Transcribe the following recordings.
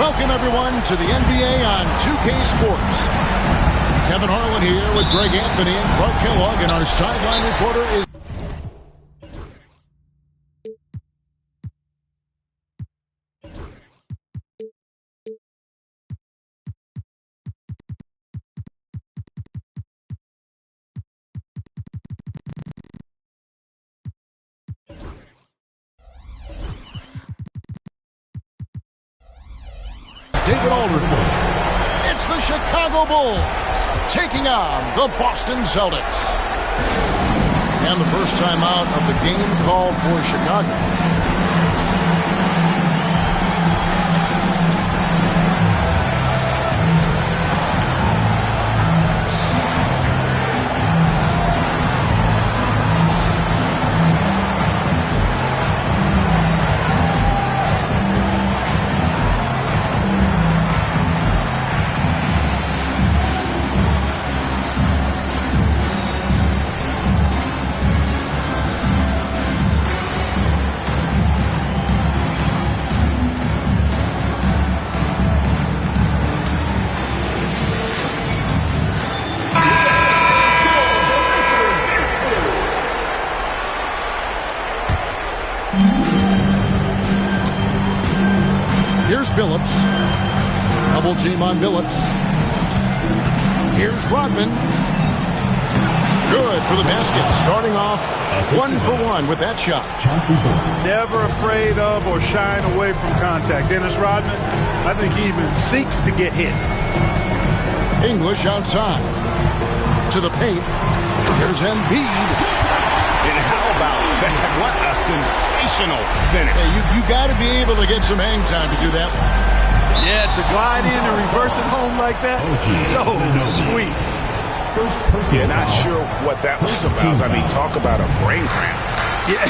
Welcome, everyone, to the NBA on 2K Sports. Kevin Harlan here with Greg Anthony and Clark Kellogg, and our sideline reporter is... David Aldridge. It's the Chicago Bulls taking on the Boston Celtics. And the first time out of the game called for Chicago. Here's Billups. Double team on Billups. Here's Rodman. Good for the basket. Starting off 1-for-1 with that shot. Never afraid of or shying away from contact. Dennis Rodman, I think he even seeks to get hit. English outside. To the paint. Here's Embiid. And how about that? What a sensational finish. Hey, you got to be able to get some hang time to do that. Yeah, to glide in and reverse it home like that, so sweet. Yeah, not sure what that was about. I mean, talk about a brain cramp. Yeah,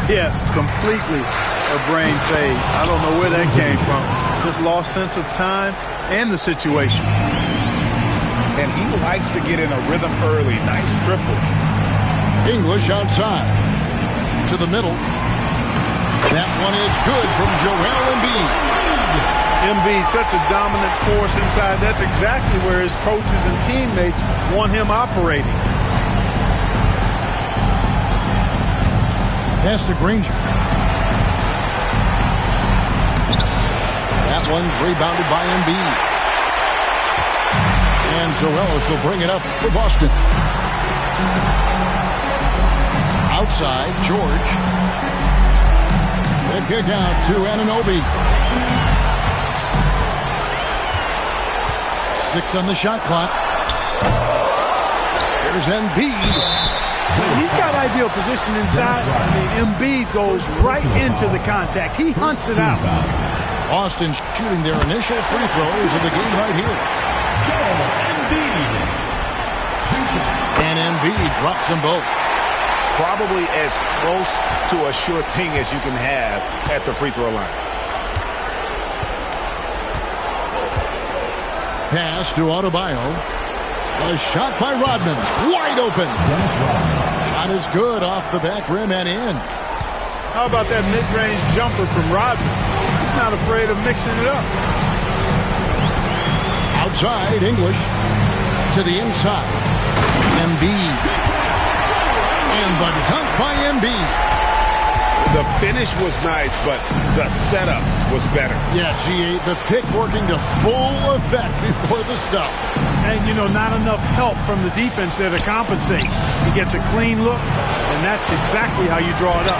yeah, completely a brain fade. I don't know where that came from. Just lost sense of time and the situation. And he likes to get in a rhythm early. Nice triple. English outside. To the middle. That one is good from Joel Embiid. Embiid, such a dominant force inside. That's exactly where his coaches and teammates want him operating. Pass to Granger. That one's rebounded by Embiid. And Zoelos will bring it up for Boston. Outside, George. The kick out to Anunoby. 6 on the shot clock. Here's Embiid. He's got ideal position inside. Embiid goes right into the contact. He hunts it out. Boston shooting their initial free throws of the game right here. And Embiid drops them both. Probably as close to a sure thing as you can have at the free throw line. Pass to Adebayo. A shot by Rodman. Wide open. Shot is good off the back rim and in. How about that mid-range jumper from Rodman? He's not afraid of mixing it up. Outside, English. To the inside. Embiid. And the dunk by Embiid. The finish was nice, but the setup was better. Yeah, G8, the pick working to full effect before the stuff. And, you know, not enough help from the defense there to compensate. He gets a clean look, and that's exactly how you draw it up.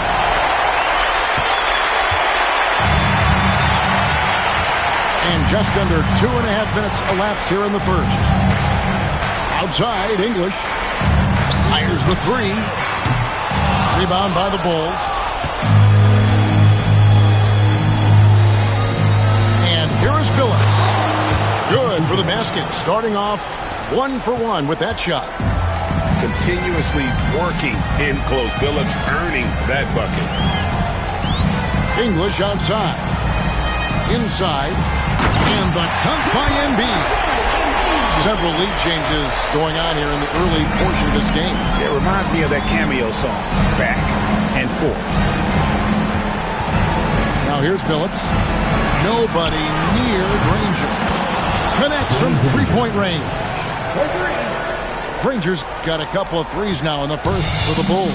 And just under 2.5 minutes elapsed here in the first. Outside, English. Fires the three. Rebound by the Bulls. And here is Billups. Good for the basket. Starting off 1-for-1 with that shot. Continuously working in close. Billups earning that bucket. English outside. Inside. And the dunk by Embiid. Several lead changes going on here in the early portion of this game. It reminds me of that cameo song, Back and Forth. Now here's Billups. Nobody near Granger connects from three-point range. Granger's got a couple of threes now in the first for the Bulls.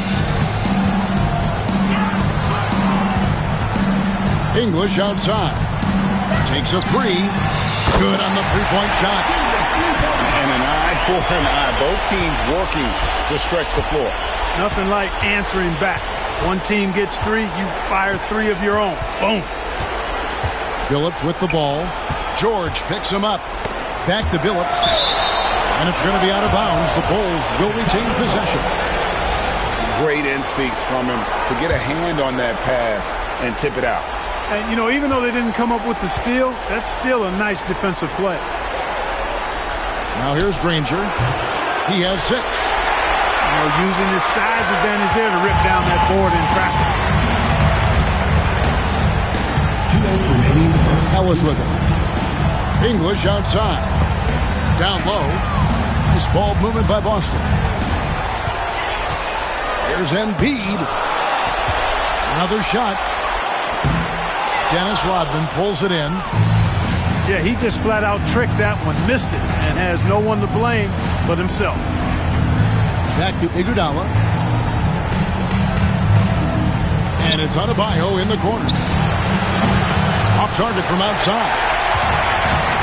English outside. Takes a three. Good on the three-point shot. And an eye for an eye. Both teams working to stretch the floor. Nothing like answering back. One team gets three, you fire three of your own. Boom. Billups with the ball. George picks him up. Back to Billups. And it's going to be out of bounds. The Bulls will retain possession. Great instincts from him to get a hand on that pass and tip it out. And, you know, even though they didn't come up with the steal, that's still a nice defensive play. Now here's Granger. He has 6. You know, using his size advantage there to rip down that board in traffic. 2 minutes remaining in the first. Ellis with it. English outside. Down low. Nice ball movement by Boston. Here's Embiid. Another shot. Dennis Rodman pulls it in. Yeah, he just flat out tricked that one, missed it, and has no one to blame but himself. Back to Iguodala. And it's Adebayo in the corner. Off target from outside.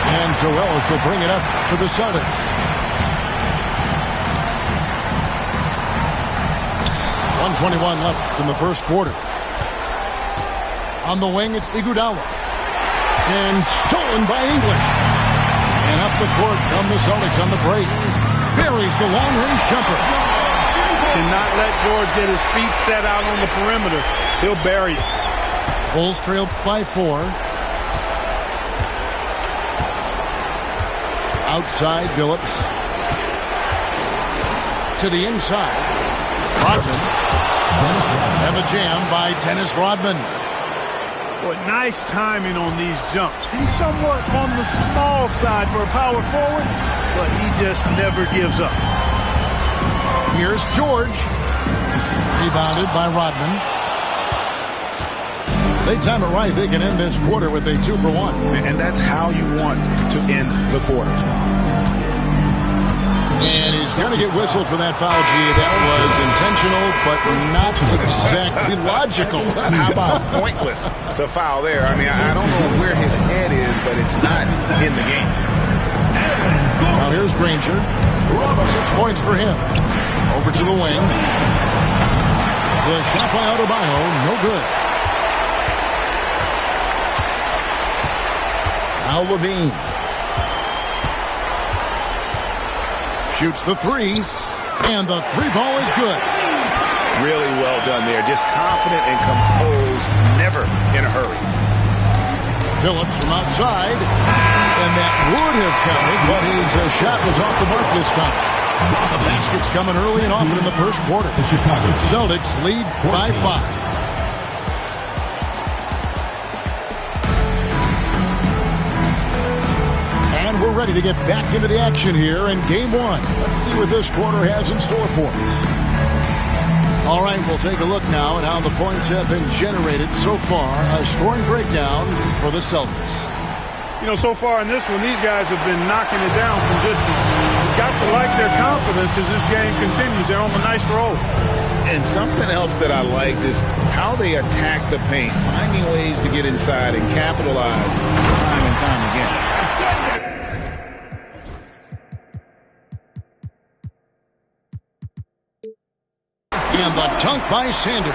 And Zoelis will bring it up for the Celtics. 1:21 left in the first quarter. On the wing, it's Iguodala. And stolen by English. And up the court come the Celtics on the break. Buries the long-range jumper. Cannot let George get his feet set out on the perimeter. He'll bury it. Bulls trail by 4. Outside, Billups. To the inside. Rodman. And the jam by Dennis Rodman. Boy, nice timing on these jumps. He's somewhat on the small side for a power forward, but he just never gives up. Here's George. Rebounded by Rodman. They time it right. They can end this quarter with a 2-for-1. And that's how you want to end the quarters. And he's going to get whistled for that foul, G. That was intentional, but not exactly logical. How about pointless to foul there? I mean, I don't know where his head is, but it's not in the game. Now here's Granger. 6 points for him. Over to the wing. The shot by Adebayo, no good. Now Levine. Shoots the 3, and the 3 ball is good. Really well done there. Just confident and composed, never in a hurry. Billups from outside, and that would have counted, but his shot was off the mark this time. The basket's coming early and often in the first quarter. The Celtics lead by 5. And we're ready to get back into the action here in Game 1. Let's see what this quarter has in store for us. All right, we'll take a look now at how the points have been generated so far. A scoring breakdown for the Celtics. You know, so far in this one, these guys have been knocking it down from distance. You've got to like their confidence as this game continues. They're on a nice roll. And something else that I liked is how they attack the paint, finding ways to get inside and capitalize time and time again. And the dunk by Sanders.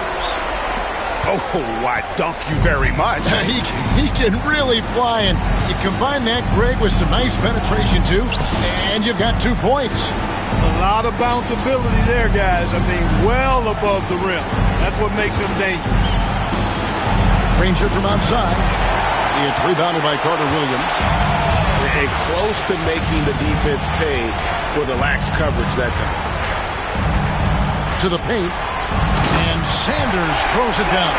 Oh, I dunk you very much. He can really fly, and you combine that, Greg, with some nice penetration, too, and you've got 2 points. A lot of bounceability there, guys. I mean, well above the rim. That's what makes him dangerous. Granger from outside. It's rebounded by Carter Williams. And close to making the defense pay for the lax coverage that time. To the paint, and Sanders throws it down.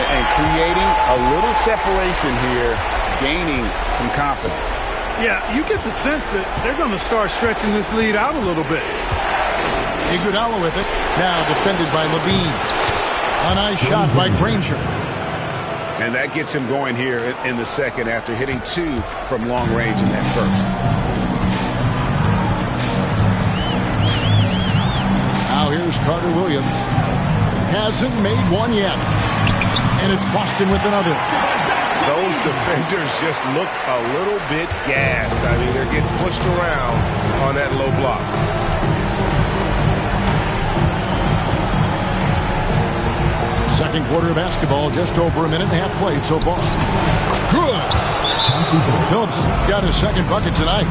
And creating a little separation here, gaining some confidence. Yeah, you get the sense that they're going to start stretching this lead out a little bit. Iguodala with it, now defended by Levine. A nice shot by Granger. And that gets him going here in the second after hitting 2 from long range in that first. Now here's Carter Williams. Hasn't made one yet. And it's Boston with another. Those defenders just look a little bit gassed. I mean, they're getting pushed around on that low block. Second quarter of basketball, just over a minute and a half played so far. Good. Phillips has got his second bucket tonight.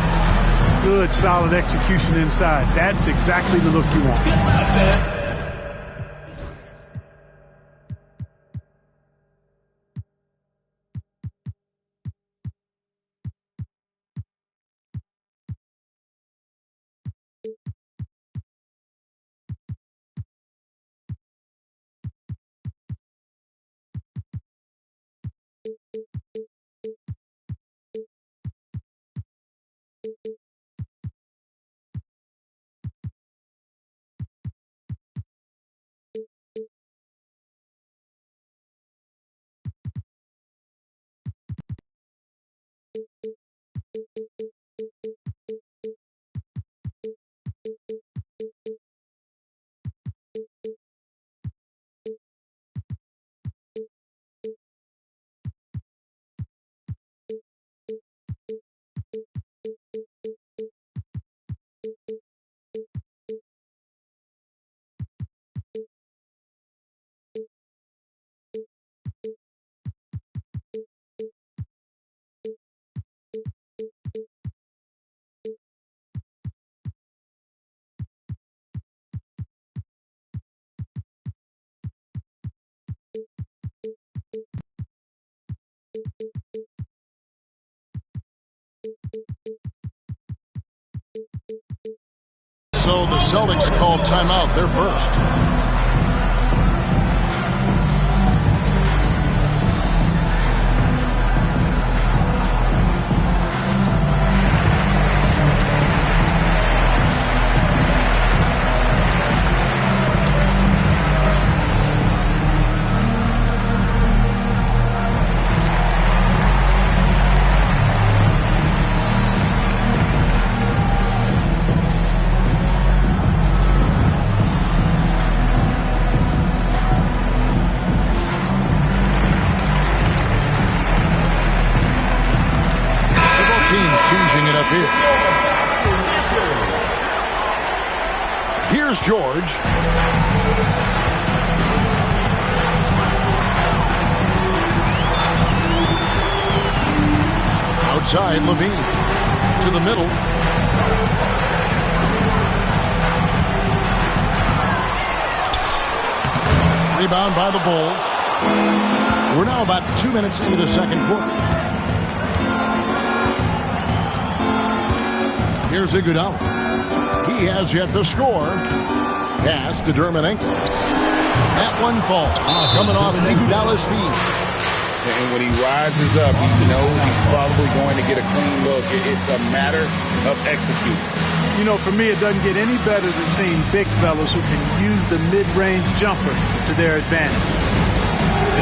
Good, solid execution inside. That's exactly the look you want. So the Celtics called timeout. They're first. Changing it up here. Here's George. Outside, Levine. To the middle. Rebound by the Bulls. We're now about 2 minutes into the second quarter. Here's Iguodala. He has yet to score. Pass to Dermanenko. That one falls. Coming off Iguodala's feet. And when he rises up, he knows he's probably going to get a clean look. It's a matter of executing. You know, for me, it doesn't get any better than seeing big fellas who can use the mid-range jumper to their advantage.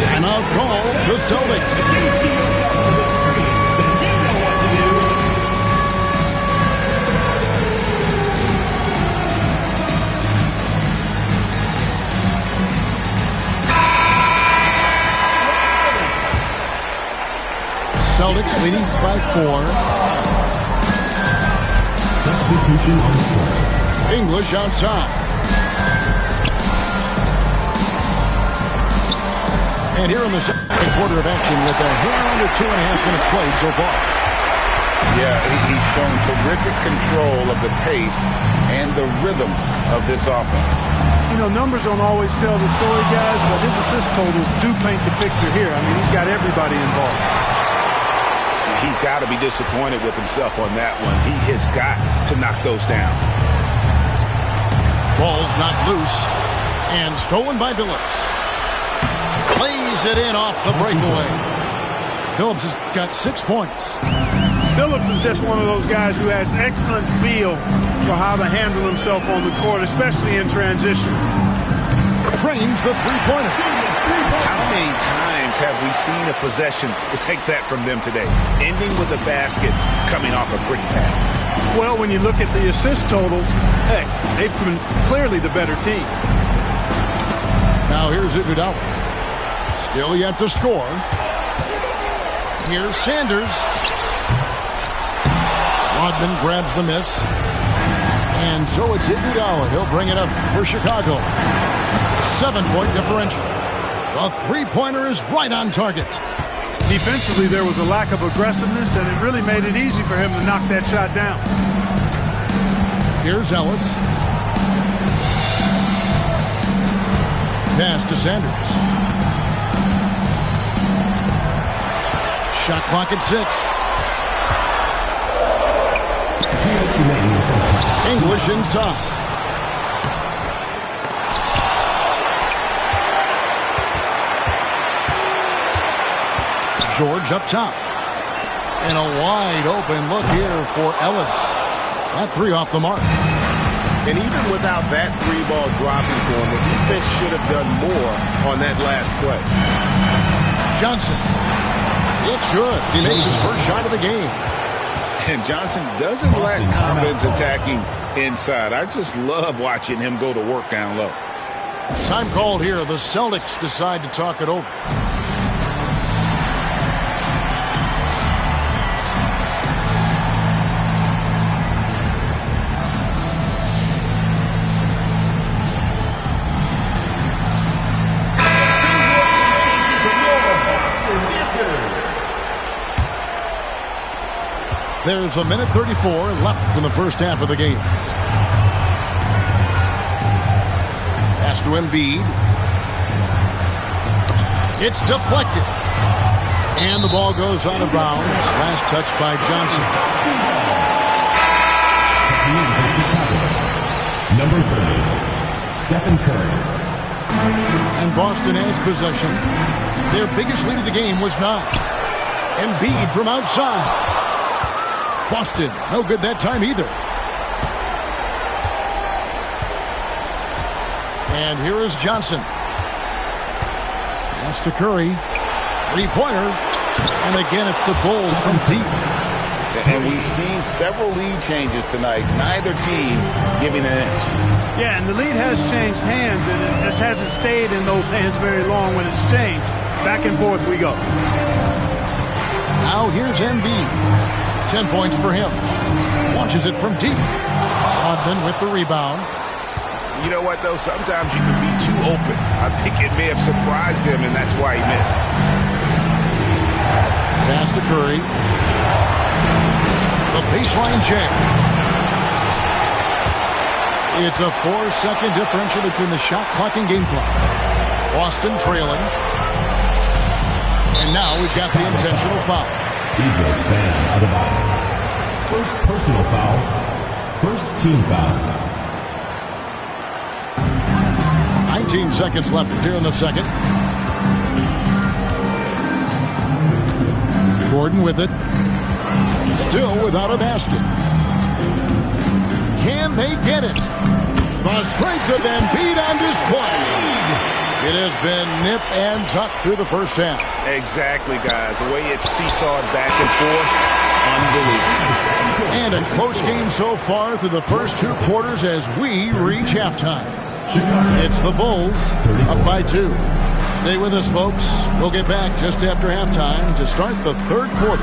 Timeout call, the Celtics. Celtics leading by 4. Substitution on the court. English outside. And here in the second quarter of action with a hair under 2.5 minutes played so far. Yeah, he's shown terrific control of the pace and the rhythm of this offense. You know, numbers don't always tell the story, guys, but his assist totals do paint the picture here. I mean, he's got everybody involved. He's got to be disappointed with himself on that one. He has got to knock those down. Ball's not loose and stolen by Billups. Plays it in off the breakaway. Billups has got 6 points. Billups is just one of those guys who has excellent feel for how to handle himself on the court, especially in transition. Trains the three-pointer. How many times times have we seen a possession like that from them today? Ending with a basket, coming off a pretty pass. Well, when you look at the assist totals, heck, they've been clearly the better team. Now here's Iguodala. Still yet to score. Here's Sanders. Rodman grabs the miss. And so it's Iguodala. He'll bring it up for Chicago. 7-point differential. The three-pointer is right on target. Defensively, there was a lack of aggressiveness, and it really made it easy for him to knock that shot down. Here's Ellis. Pass to Sanders. Shot clock at 6. English inside. George up top. And a wide open look here for Ellis. That three off the mark. And even without that three ball dropping for him, the defense should have done more on that last play. Johnson. It's good. He makes his first shot of the game. And Johnson doesn't lack confidence attacking inside. I just love watching him go to work down low. Time called here. The Celtics decide to talk it over. There's a minute 34 left in the first half of the game. Pass to Embiid. It's deflected. And the ball goes out of bounds. Last touch by Johnson. Number 30, Stephen Curry. And Boston has possession. Their biggest lead of the game was 9. Embiid from outside. Boston, no good that time either. And here is Johnson. Pass to Curry. Three-pointer. And again, it's the Bulls from deep. And we've seen several lead changes tonight. Neither team giving an inch. Yeah, and the lead has changed hands, and it just hasn't stayed in those hands very long when it's changed. Back and forth we go. Now here's Embiid. 10 points for him. Launches it from deep. Rodman with the rebound. You know what, though? Sometimes you can be too open. I think it may have surprised him, and that's why he missed. Pass to Curry. The baseline jam. It's a 4-second differential between the shot clock and game clock. Boston trailing. And now we've got the intentional foul. Eagles fans out of bounds. First personal foul. First team foul. 19 seconds left here in the second. Gordon with it. Still without a basket. Can they get it? The strength of Embiid on display. It has been nip and tuck through the first half. Exactly, guys. The way it's seesawed back and forth, unbelievable. And a close game so far through the first 2 quarters as we reach halftime. It's the Bulls up by 2. Stay with us, folks. We'll get back just after halftime to start the third quarter.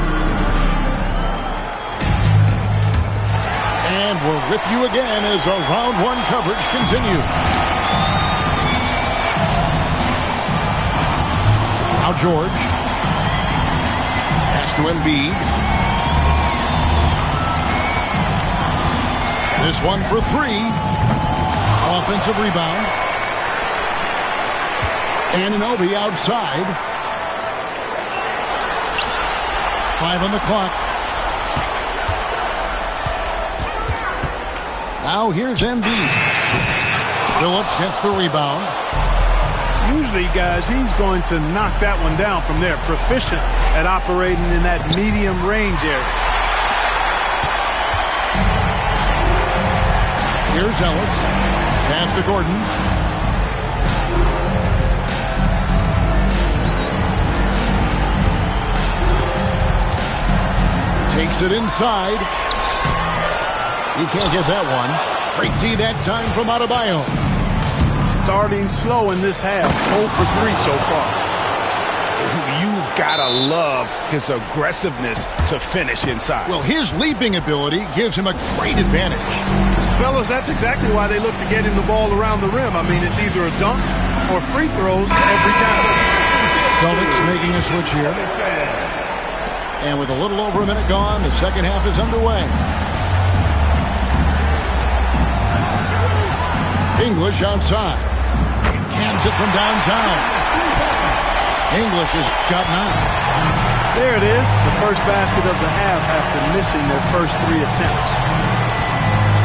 And we're with you again as our round 1 coverage continues. Now George. Pass to Embiid. This one for 3. Offensive rebound. Anunoby outside. 5 on the clock. Now here's Embiid. Phillips gets the rebound. Usually, guys, he's going to knock that one down from there. Proficient at operating in that medium range area. Here's Ellis. Pass to Gordon. Gets it inside. He can't get that one. Great D that time from Adebayo. Starting slow in this half. 0 for 3 so far. You've got to love his aggressiveness to finish inside. Well, his leaping ability gives him a great advantage. Fellas, that's exactly why they look to get him the ball around the rim. I mean, it's either a dunk or free throws every time. Celtics making a switch here. And with a little over a minute gone, the second half is underway. English outside. Cans it from downtown. English has got 9. There it is. The first basket of the half after missing their first 3 attempts.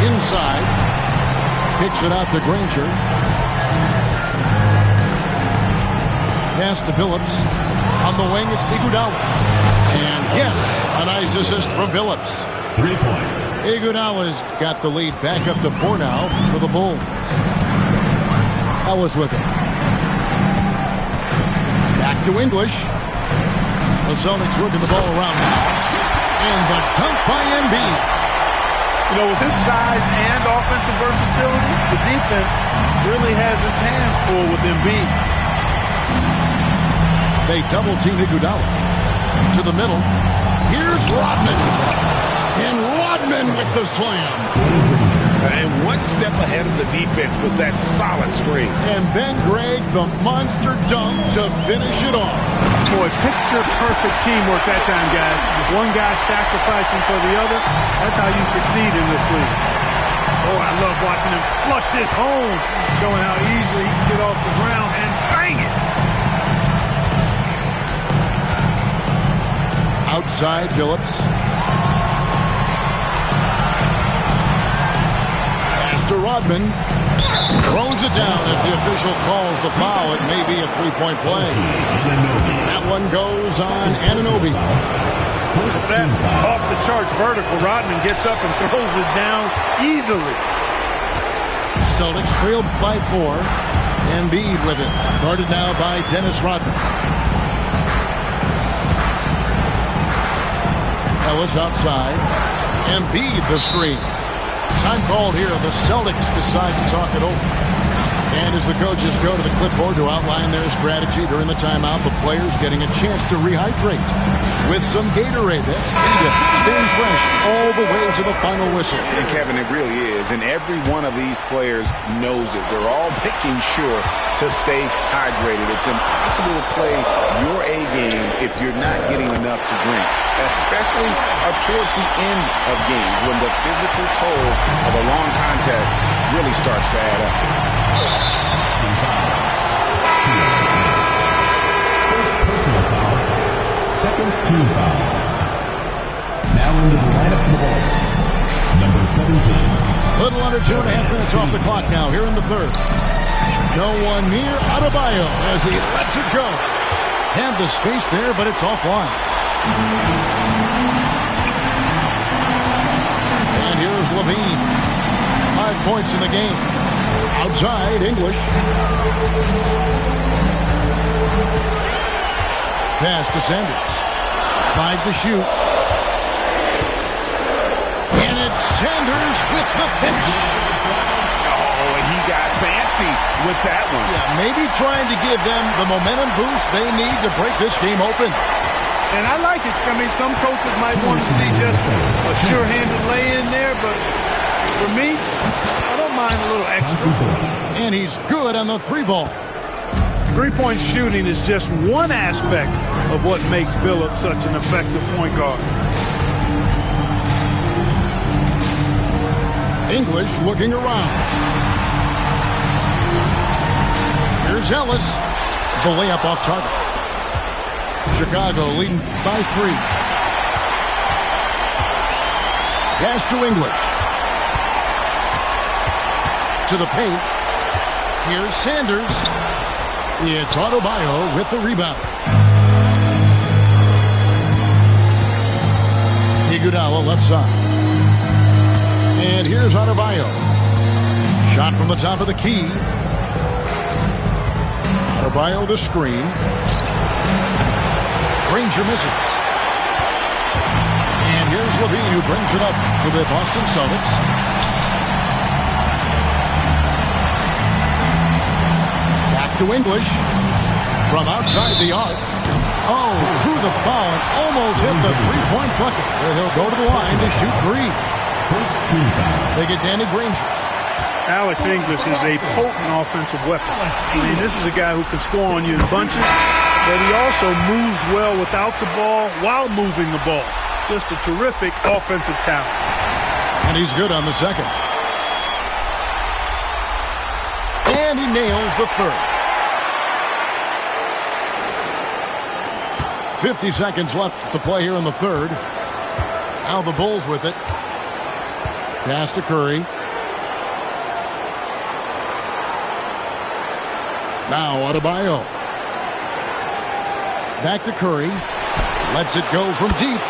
Inside. Kicks it out to Granger. Pass to Phillips. On the wing, it's Iguodala. And yes, a nice assist from Phillips. 3 points. Iguodala's got the lead back up to 4 now for the Bulls. Ellis with it. Back to English. The Celtics working the ball around now. And the dunk by Embiid. You know, with his size and offensive versatility, the defense really has its hands full with Embiid. They double-team Iguodala. To the middle. Here's Rodman. And Rodman with the slam. And one step ahead of the defense with that solid screen. And then Greg, the monster dunk to finish it off. Boy, picture-perfect teamwork that time, guys. One guy sacrificing for the other. That's how you succeed in this league. Oh, I love watching him flush it home, showing how easily he can get off the ground and bang it. Outside, Phillips. To Rodman. Throws it down as the official calls the foul. It may be a 3-point play. That one goes on Anunoby. With that off-the-charts vertical, Rodman gets up and throws it down easily. Celtics trailed by 4. Embiid with it. Guarded now by Dennis Rodman. Ellis outside. Embiid the screen. Time called here. The Celtics decide to talk it over. And as the coaches go to the clipboard to outline their strategy during the timeout, the players getting a chance to rehydrate with some Gatorade. That's key to staying fresh all the way to the final whistle. And Kevin, it really is. And every one of these players knows it. They're all making sure to stay hydrated. It's impossible to play your A game if you're not getting enough to drink, especially towards the end of games when the physical toll of a long contest really starts to add up. First personal foul. Second team foul. Now into the lineup for the Bulls. Number 17. Little under 2.5 minutes off the clock now here in the third. No one near Adebayo as he lets it go. Had the space there, but it's offline. And here's Levine. 5 points in the game. Outside, English. Pass to Sanders. 5 to shoot. And it's Sanders with the finish. Oh, he got fancy with that one. Yeah, maybe trying to give them the momentum boost they need to break this game open. And I like it. I mean, some coaches might want to see just a sure-handed lay-in there, but for me, I don't mind a little extra. And he's good on the 3-ball. Three-point shooting is just one aspect of what makes Billups such an effective point guard. English looking around. Here's Ellis. The layup off target. Chicago leading by 3. Pass to English. To the paint. Here's Sanders. It's Adebayo with the rebound. Iguodala left side. And here's Adebayo. Shot from the top of the key. Adebayo the screen. Granger misses. And here's Levine who brings it up for the Boston Celtics. Back to English. From outside the arc. Oh, through the foul and almost hit the three-point bucket. But he'll go to the line to shoot three. First team foul. They get Danny Granger. Alex English is a potent offensive weapon. I mean, this is a guy who can score on you in bunches, but he also moves well without the ball while moving the ball. Just a terrific offensive talent. And he's good on the second. And he nails the third. 50 seconds left to play here in the third. Now the Bulls with it. Pass to Curry. Now Adebayo. Back to Curry. Lets it go from deep.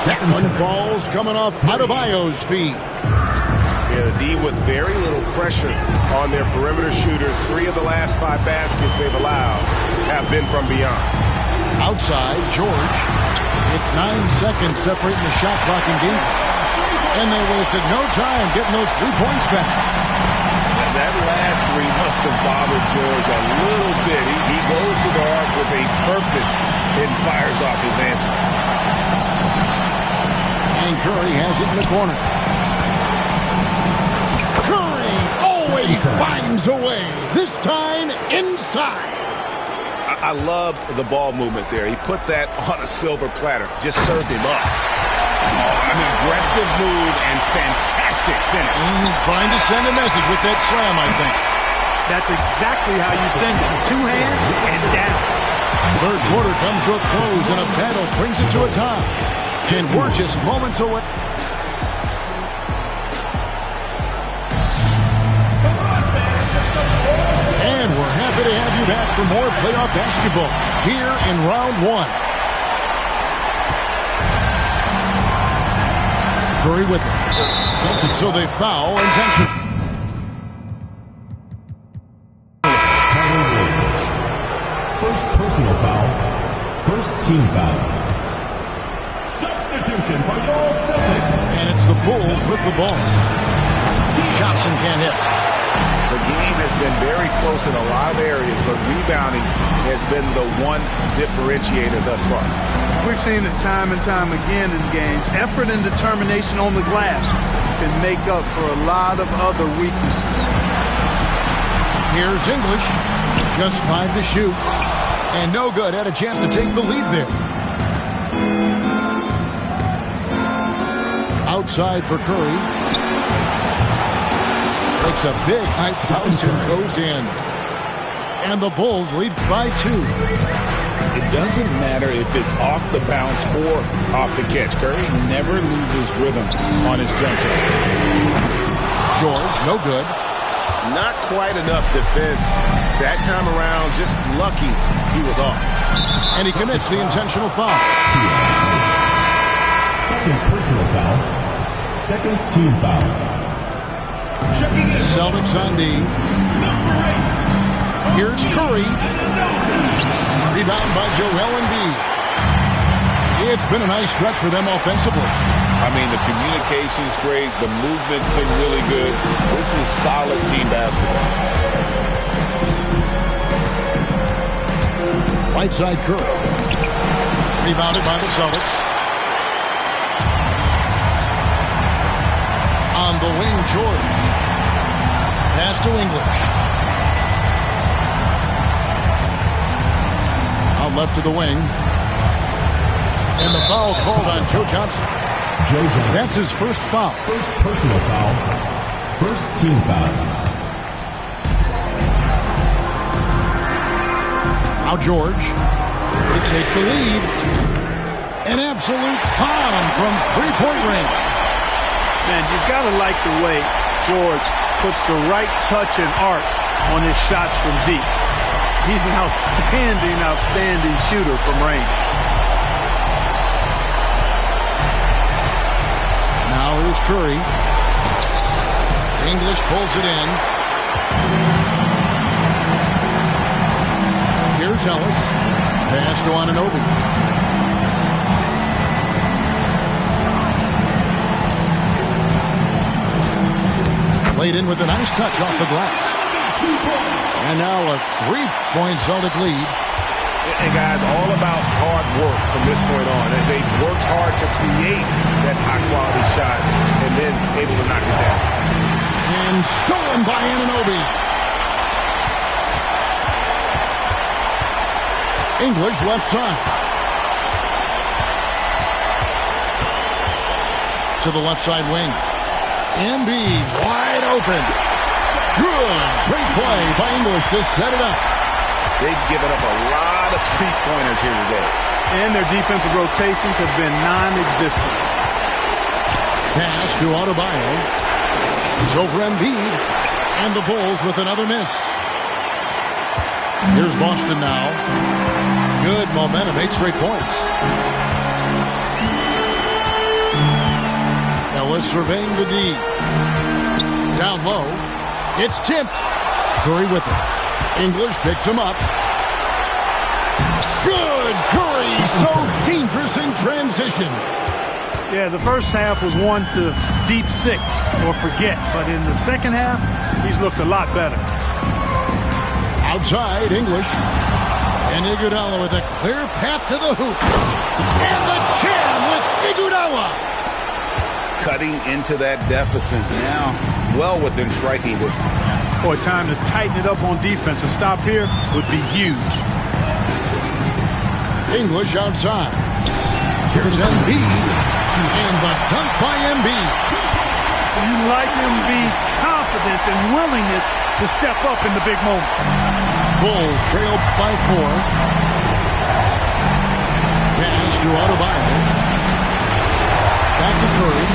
That one falls coming off Adebayo's feet. Yeah, the D with very little pressure on their perimeter shooters. 3 of the last 5 baskets they've allowed have been from beyond. Outside, George. It's 9 seconds separating the shot clock and game. And they wasted no time getting those 3 points back. That last 3 must have bothered George a little bit. He goes to the arc with a purpose and fires off his answer. And Curry has it in the corner. Curry always finds a way. This time inside. I love the ball movement there. He put that on a silver platter. Just served him up. Oh, an aggressive move and fantastic finish. Trying to send a message with that slam, I think. That's exactly how you send it. 2 hands and down. Third quarter comes to a close, and a battle brings it to a tie. And we're just moments away. And we're happy to have you back for more playoff basketball here in round 1. Curry with it. So they foul intention. First personal foul. First team foul. Substitution for your Celtics. And it's the Bulls with the ball. Johnson can't hit. The game has been very close in a lot of areas, but rebounding has been the one differentiator thus far. We've seen it time and time again in games. Effort and determination on the glass can make up for a lot of other weaknesses. Here's English. Just 5 to shoot. And no good. Had a chance to take the lead there. Outside for Curry. Takes a big nice bounce and goes in. And the Bulls lead by 2. It doesn't matter if it's off the bounce or off the catch. Curry never loses rhythm on his jump shot. George, no good. Not quite enough defense that time around. Just lucky he was off. And he commits the intentional foul. Second personal foul. Second team foul. Celtics on D. Here's Curry. Rebound by Joel Embiid. It's been a nice stretch for them offensively. I mean, the communication's great. The movement's been really good. This is solid team basketball. Right side Curry. Rebounded by the Celtics. On the wing, George. Pass to English. Out left to the wing. And the foul called on Joe Johnson. Joe Johnson. That's his first foul. First personal foul. First team foul. Now George to take the lead. An absolute bomb from three-point range. Man, you've got to like the way George puts the right touch and arc on his shots from deep. He's an outstanding shooter from range. Now here's Curry. English pulls it in. Here's Ellis. Pass to Anunoby. Laid in with a nice touch off the glass. And now a 3-point Celtic lead. And guys, all about hard work from this point on. They worked hard to create that high-quality shot and then able to knock it down. And stolen by Anunoby. English left side. To the left side wing. Embiid wide open. Good. Great play by English to set it up. They've given up a lot of three-pointers here today. And their defensive rotations have been non-existent. Pass to Adebayo. Shoots over Embiid. And the Bulls with another miss. Here's Boston now. Good momentum, 8 straight points. Ellis surveying the D. Down low. It's tipped. Curry with it. English picks him up. Good! Curry, so dangerous in transition. Yeah, the first half was 1 to deep 6 or forget. But in the second half, he's looked a lot better. Outside, English. And Iguodala with a clear path to the hoop. And the jam with Iguodala. Cutting into that deficit now. Well within striking distance. Boy, time to tighten it up on defense. A stop here would be huge. English outside. Here's Embiid. And the dunk by Embiid. You like Embiid's confidence and willingness to step up in the big moment. Bulls trail by 4. Pass to Adebayo. Back to Curry.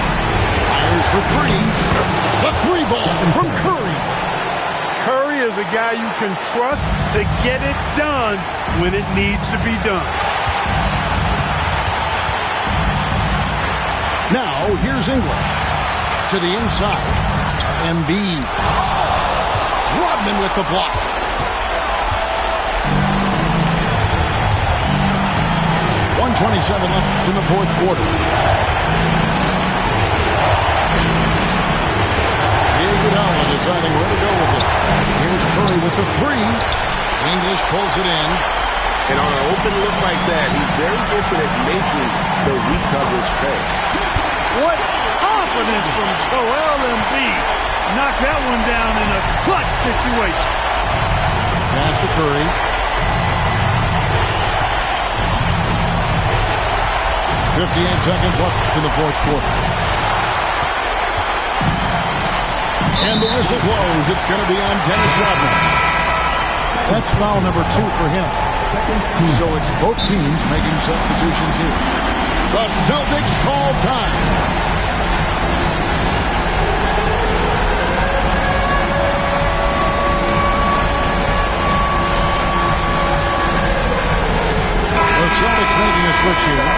Fires for 3. The 3-ball from Curry. Curry is a guy you can trust to get it done when it needs to be done. Now, here's English. To the inside. Embiid. Rodman with the block. .127 left in the fourth quarter. Iguodala deciding where to go with it. Here's Curry with the 3. English pulls it in. And on an open look like that, he's very gifted at making the weak coverage pay. What confidence from Joel Embiid. Knocked that one down in a clutch situation. Pass to Curry. .58 seconds left in the fourth quarter. And the whistle blows. It's going to be on Dennis Rodman. That's foul number 2 for him. So it's both teams making substitutions here. The Celtics call time. The Celtics making a switch here.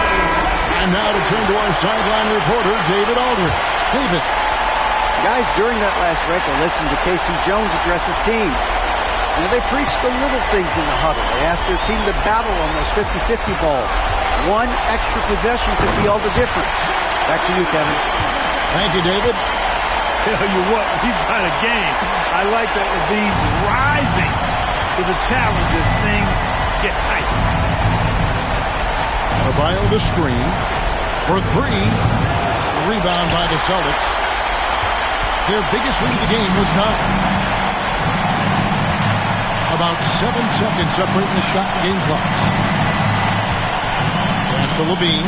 And now to turn to our sideline reporter, David Aldridge. David. Guys, during that last break, I listened to Casey Jones address his team. They preached the little things in the huddle. They asked their team to battle on those 50-50 balls. One extra possession could be all the difference. Back to you, Kevin. Thank you, David. Tell you what, we've got a game. I like that Levine's rising to the challenge as things get tight. Adebayo the screen for 3. Rebound by the Celtics. Their biggest lead of the game was 9. About 7 seconds separating the shot and game clocks. Pass to Levine.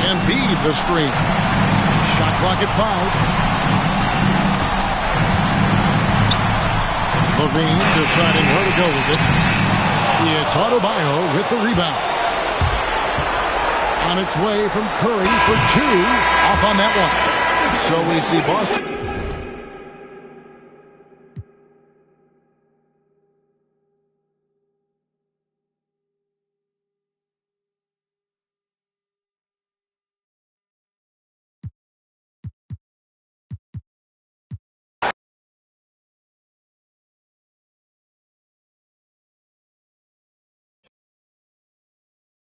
Embiid the screen. Shot clock at 5. Levine deciding where to go with it. It's Adebayo with the rebound. On its way from Curry for 2. Off on that one. So we see Boston.